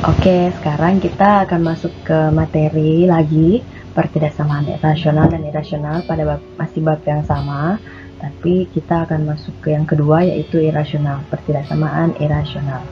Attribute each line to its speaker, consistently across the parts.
Speaker 1: Oke, sekarang kita akan masuk ke materi lagi, pertidaksamaan rasional dan irasional pada masih bab yang sama, tapi kita akan masuk ke yang kedua, yaitu irasional, pertidaksamaan irasional.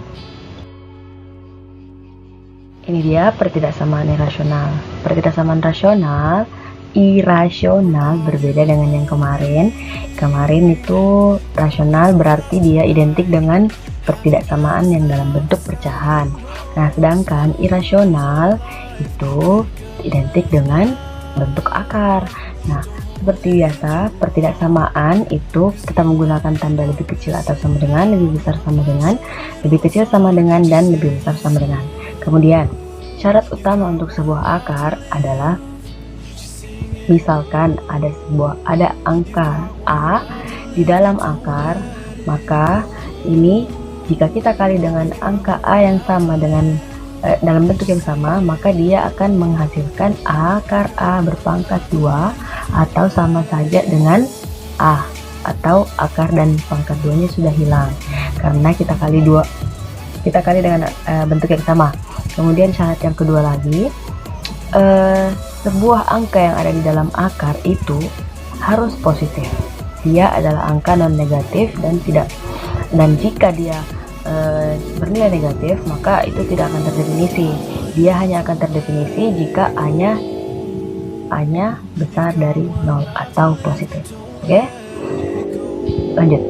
Speaker 1: Ini dia pertidaksamaan irasional. Pertidaksamaan rasional, irasional berbeda dengan yang kemarin. Kemarin itu rasional berarti dia identik dengan pertidaksamaan yang dalam bentuk pecahan. Nah, sedangkan irasional itu identik dengan bentuk akar. Nah, seperti biasa, pertidaksamaan itu kita menggunakan tanda lebih kecil atau sama dengan, lebih besar sama dengan, lebih kecil sama dengan, dan lebih besar sama dengan. Kemudian, syarat utama untuk sebuah akar adalah misalkan ada angka A di dalam akar, maka ini jika kita kali dengan angka A yang sama dengan dalam bentuk yang sama, maka dia akan menghasilkan akar A berpangkat 2 atau sama saja dengan A, atau akar dan pangkat 2 nya sudah hilang karena kita kali dengan bentuk yang sama. Kemudian syarat yang kedua lagi, sebuah angka yang ada di dalam akar itu harus positif. Dia adalah angka non negatif dan jika dia bernilai negatif, maka itu tidak akan terdefinisi. Dia hanya akan terdefinisi jika A-nya besar dari 0 atau positif. Oke? Lanjut.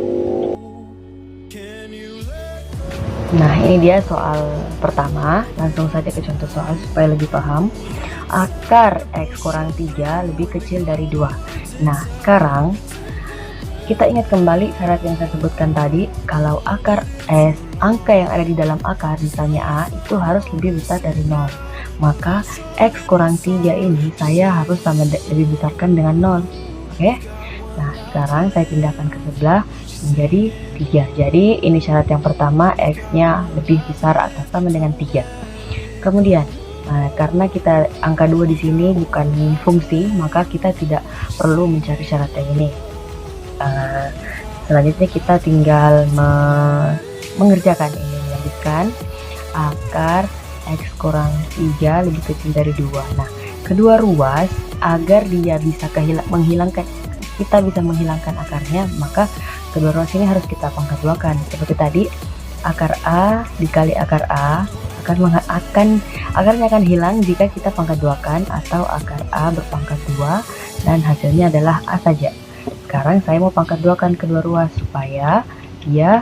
Speaker 1: Nah, ini dia soal pertama. Langsung saja ke contoh soal supaya lebih paham. Akar X kurang 3 lebih kecil dari 2. Nah, sekarang kita ingat kembali syarat yang saya sebutkan tadi. Kalau akar S, angka yang ada di dalam akar, misalnya A, itu harus lebih besar dari 0. Maka X kurang 3 ini saya harus lebih besarkan dengan 0. Oke? Nah, sekarang saya pindahkan ke sebelah menjadi 3. Jadi ini syarat yang pertama, X-nya lebih besar atau sama dengan 3. Kemudian, karena kita angka 2 di sini bukan fungsi, maka kita tidak perlu mencari syarat yang ini. Selanjutnya kita tinggal mengerjakan ini, melanjutkan akar X kurang 3 lebih kecil dari 2. Nah, kedua ruas, agar dia bisa kita bisa menghilangkan akarnya, maka kedua ruas ini harus kita pangkat duakan. Seperti tadi, akar A dikali akar A akarnya akan hilang jika kita pangkat duakan, atau akar A berpangkat 2 dan hasilnya adalah A saja. Sekarang saya mau pangkat duakan kedua ruas supaya dia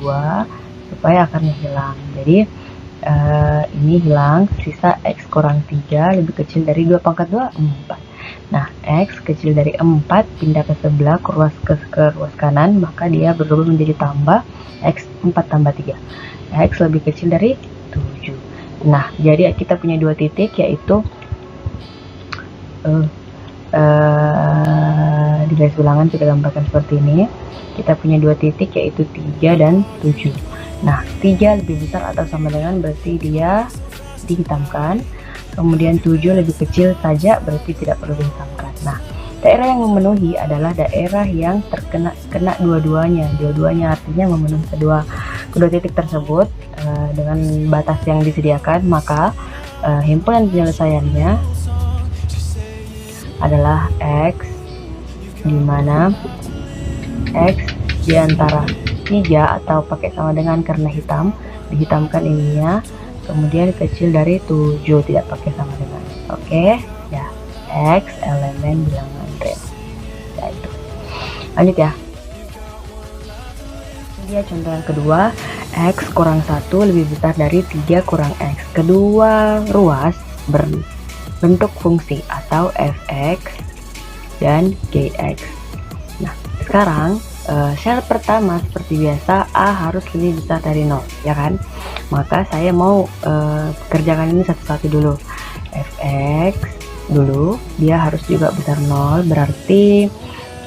Speaker 1: 2, supaya akarnya hilang. Jadi ini hilang, sisa X kurang 3 lebih kecil dari 2 pangkat 2, 4. Nah, X kecil dari 4 pindah ke sebelah ke ruas kanan, maka dia berubah menjadi tambah X 4 tambah 3. X lebih kecil dari 7. Nah, jadi kita punya 2 titik, yaitu di garis bilangan kita gambarkan seperti ini. Kita punya 2 titik, yaitu 3 dan 7. Nah, 3 lebih besar atau sama dengan, berarti dia dihitamkan. Kemudian 7 lebih kecil saja, berarti tidak perlu dihitamkan. Nah, daerah yang memenuhi adalah daerah yang kena dua-duanya. Dua-duanya artinya memenuhi kedua titik tersebut dengan batas yang disediakan. Maka himpunan penyelesaiannya adalah X, di mana X di antara 3 atau pakai sama dengan karena dihitamkan ininya, kemudian kecil dari 7, tidak pakai sama dengan. Oke, ya. X elemen bilangan real. Ya, itu. Lanjut ya. Ini dia contoh yang kedua, X kurang 1 lebih besar dari 3 kurang X. Kedua ruas berbentuk fungsi atau fx dan gx. Nah, sekarang syarat pertama seperti biasa, A harus lebih besar dari 0, ya kan? Maka saya mau kerjakan ini satu-satu dulu. Fx dulu, dia harus juga besar 0, berarti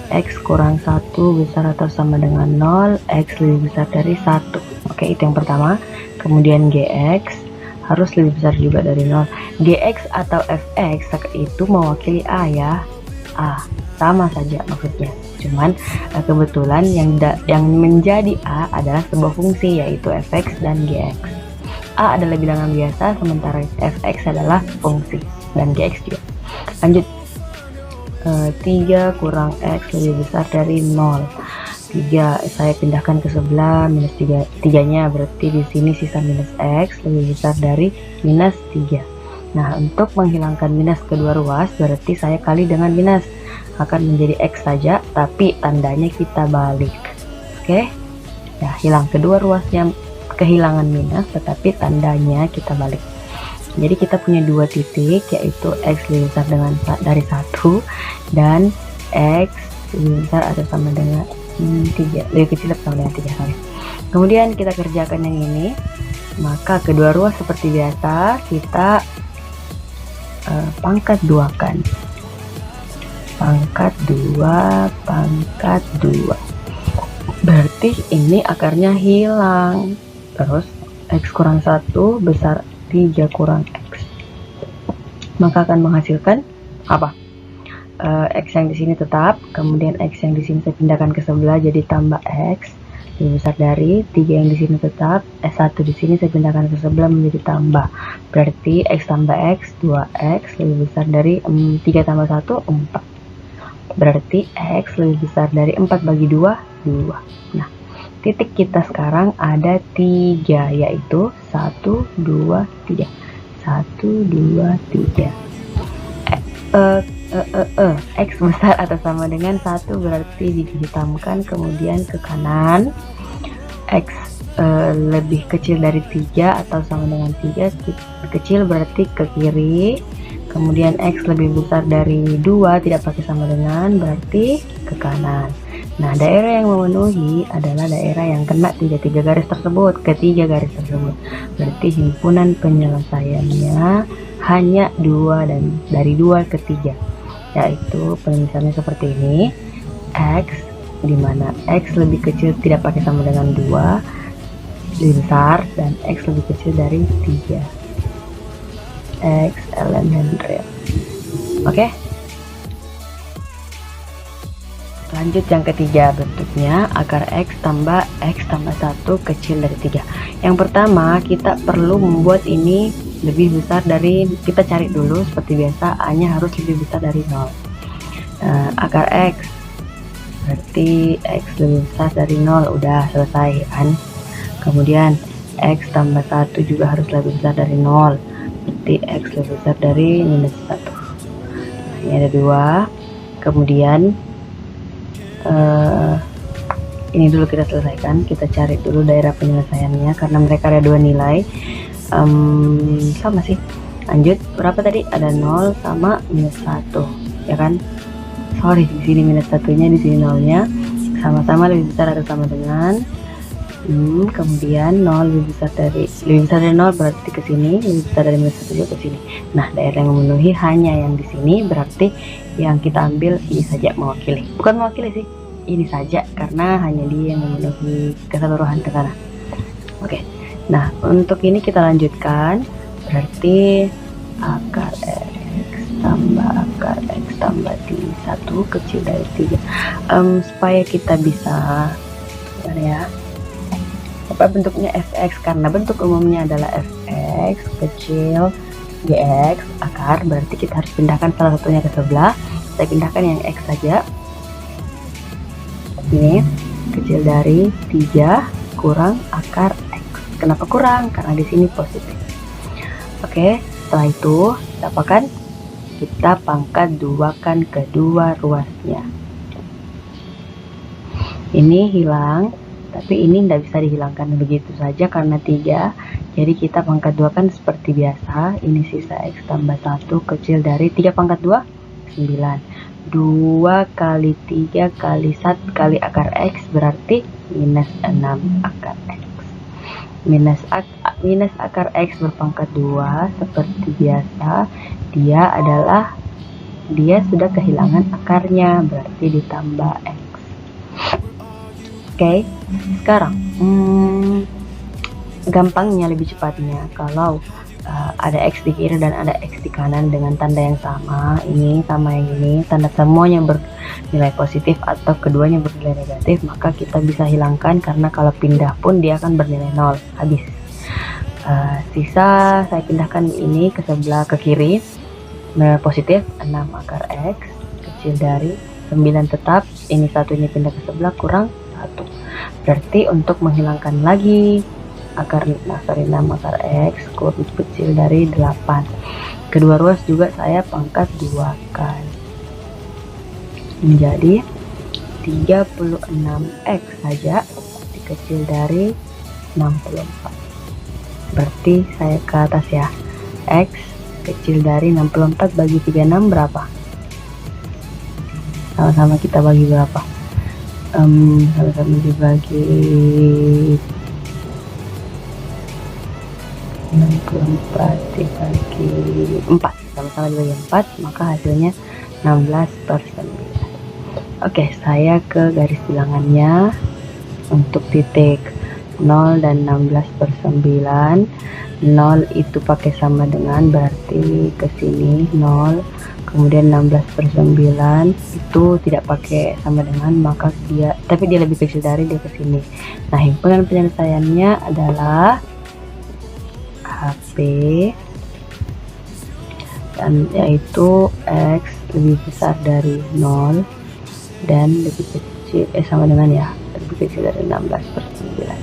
Speaker 1: X kurang 1 besar atau sama dengan 0, X lebih besar dari 1. Oke, itu yang pertama. Kemudian Gx harus lebih besar juga dari 0. Gx atau Fx itu mewakili A ya. A, sama saja maksudnya. Cuman kebetulan yang menjadi A adalah sebuah fungsi, yaitu fx dan gx. A adalah bilangan biasa, sementara fx adalah fungsi, dan gx juga. Lanjut, 3 kurang x lebih besar dari 0. 3 saya pindahkan ke sebelah, minus 3 nya berarti di sini sisa minus x lebih besar dari minus 3. Nah, untuk menghilangkan minus kedua ruas berarti saya kali dengan minus, akan menjadi x saja tapi tandanya kita balik. Oke, ya, hilang kedua ruasnya, kehilangan minus tetapi tandanya kita balik. Jadi kita punya dua titik, yaitu x lebih besar dari 1 dan x lebih besar atau sama dengan 3, lebih kecil atau sama dengan 3 kali. Kemudian kita kerjakan yang ini, maka kedua ruas seperti biasa kita pangkat 2 kan, pangkat 2, berarti ini akarnya hilang. Terus x kurang 1 besar 3 kurang x, maka akan menghasilkan apa? X yang di sini tetap, kemudian x yang di sini saya pindahkan ke sebelah jadi tambah x lebih besar dari 3 yang di sini tetap, 1 di sini saya pindahkan ke sebelah menjadi tambah, berarti x tambah x 2x lebih besar dari 3 tambah 1 4, berarti x lebih besar dari 4 bagi 2 2. Nah, titik kita sekarang ada 3, yaitu 1 2 3, 1 2 3. X besar atau sama dengan 1 berarti dihitamkan, kemudian ke kanan. X lebih kecil dari 3 atau sama dengan 3, kecil berarti ke kiri. Kemudian x lebih besar dari 2 tidak pakai sama dengan, berarti ke kanan. Nah, daerah yang memenuhi adalah daerah yang kena tiga garis tersebut, ketiga garis tersebut. Berarti himpunan penyelesaiannya hanya 2 dan dari 2 ke 3, yaitu penulisannya seperti ini. X di mana x lebih kecil tidak pakai sama dengan 2 lebih besar, dan x lebih kecil dari 3. X elemen real. Oke. Lanjut yang ketiga, bentuknya akar x tambah 1 kecil dari 3. Yang pertama kita perlu membuat ini lebih besar dari, kita cari dulu seperti biasa, a nya harus lebih besar dari 0. Akar x berarti x lebih besar dari 0, udah selesai kan. Kemudian x tambah 1 juga harus lebih besar dari 0, berarti x lebih besar dari minus 1. Nah, ini ada 2. Kemudian ini dulu kita selesaikan, kita cari dulu daerah penyelesaiannya karena mereka ada 2 nilai, sama sih. Lanjut, berapa tadi? Ada 0 sama minus 1, ya kan? Sorry, di sini minus 1-nya, di sini 0-nya, sama-sama lebih besar atau sama dengan, kemudian 0 lebih besar dari 0 berarti ke sini, lebih besar dari minus 1 juga ke sini. Nah, daerah yang memenuhi hanya yang di sini, berarti yang kita ambil ini saja mewakili. Bukan mewakili sih, ini saja karena hanya dia yang memenuhi keseluruhan ke sana. Oke. Nah, untuk ini kita lanjutkan. Berarti akar x tambah 1 kecil dari 3. Supaya kita bisa ya, apa bentuknya fx, karena bentuk umumnya adalah fx kecil gx akar, berarti kita harus pindahkan salah satunya ke sebelah. Saya pindahkan yang x saja. Ini kecil dari 3 kurang akar x. Kenapa kurang? Karena di sini positif. Oke, setelah itu kita apakan? Kita pangkat 2-kan kedua ruasnya. Ini hilang, tapi ini tidak bisa dihilangkan begitu saja karena 3. Jadi kita pangkat 2-kan seperti biasa. Ini sisa x tambah 1 kecil dari 3 pangkat 2 9. 2 kali 3 kali 1 kali akar x berarti minus 6 akar x. Minus akar x berpangkat 2 seperti biasa, dia sudah kehilangan akarnya, berarti ditambah x. Oke, sekarang gampangnya, lebih cepatnya kalau ada x di kiri dan ada x di kanan dengan tanda yang sama, ini sama yang ini, tanda semuanya bernilai positif atau keduanya bernilai negatif, maka kita bisa hilangkan karena kalau pindah pun dia akan bernilai 0, habis. Sisa saya pindahkan ini ke sebelah ke kiri, positif 6 akar X kecil dari 9 tetap, ini satunya pindah ke sebelah kurang 1. Berarti untuk menghilangkan lagi akar 6 akar X kecil dari 8, kedua ruas juga saya pangkat 2 kali menjadi 36X saja dikecil dari 64. Berarti saya ke atas ya, X kecil dari 64 bagi 36 berapa? Sama-sama kita bagi berapa? Sama-sama dibagi 64 dibagi 4, sama-sama dibagi 4, maka hasilnya 16/9. Oke, saya ke garis bilangannya. Untuk titik 0 dan 16/9, 0 itu pakai sama dengan, berarti ke sini 0, kemudian 16/9 itu tidak pakai sama dengan, maka tapi dia lebih kecil dari, dia ke sini. Nah, himpunan penyelesaiannya adalah HP dan yaitu X lebih besar dari 0 dan lebih kecil sama dengan ya, lebih kecil dari 16/9.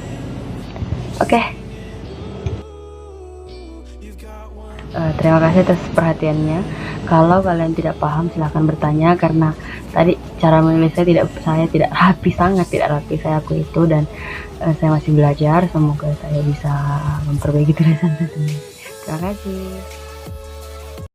Speaker 1: Oke. Terima kasih atas perhatiannya. Kalau kalian tidak paham silahkan bertanya, karena tadi cara menulis saya tidak rapi, sangat tidak rapi, saya akui itu, dan saya masih belajar. Semoga saya bisa memperbaiki tulisan saya sendiri. Terima kasih.